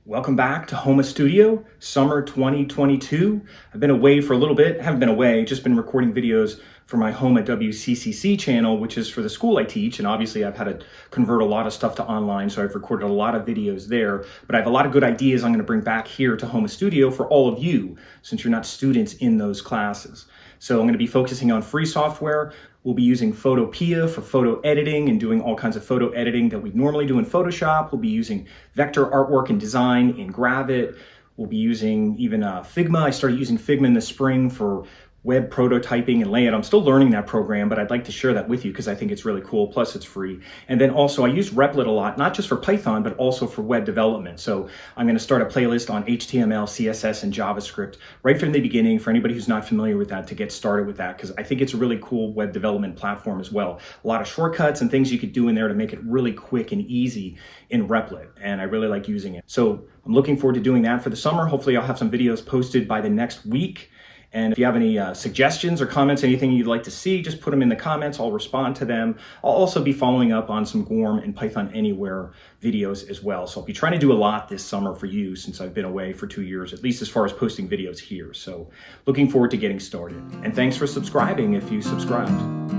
Welcome back to Homastudio, summer 2022. I've been away for a little bit, haven't been away, just been recording videos for my Homa WCCC channel, which is for the school I teach, and obviously I've had to convert a lot of stuff to online, so I've recorded a lot of videos there, but I have a lot of good ideas I'm going to bring back here to Homastudio for all of you, since you're not students in those classes. So I'm going to be focusing on free software. We'll be using Photopea for photo editing and doing all kinds of photo editing that we normally do in Photoshop. We'll be using vector artwork and design in Gravit. We'll be using even Figma. I started using Figma in the spring for web prototyping and layout. I'm still learning that program, but I'd like to share that with you because I think it's really cool. Plus it's free. And then also I use Replit a lot, not just for Python, but also for web development. So I'm going to start a playlist on HTML, CSS, and JavaScript right from the beginning for anybody who's not familiar with that to get started with that, because I think it's a really cool web development platform as well. A lot of shortcuts and things you could do in there to make it really quick and easy in Replit, and I really like using it. So I'm looking forward to doing that for the summer. Hopefully I'll have some videos posted by the next week. And if you have any suggestions or comments, anything you'd like to see, just put them in the comments. I'll respond to them. I'll also be following up on some Goorm and Python Anywhere videos as well. So I'll be trying to do a lot this summer for you since I've been away for 2 years, at least as far as posting videos here. So looking forward to getting started. And thanks for subscribing if you subscribed.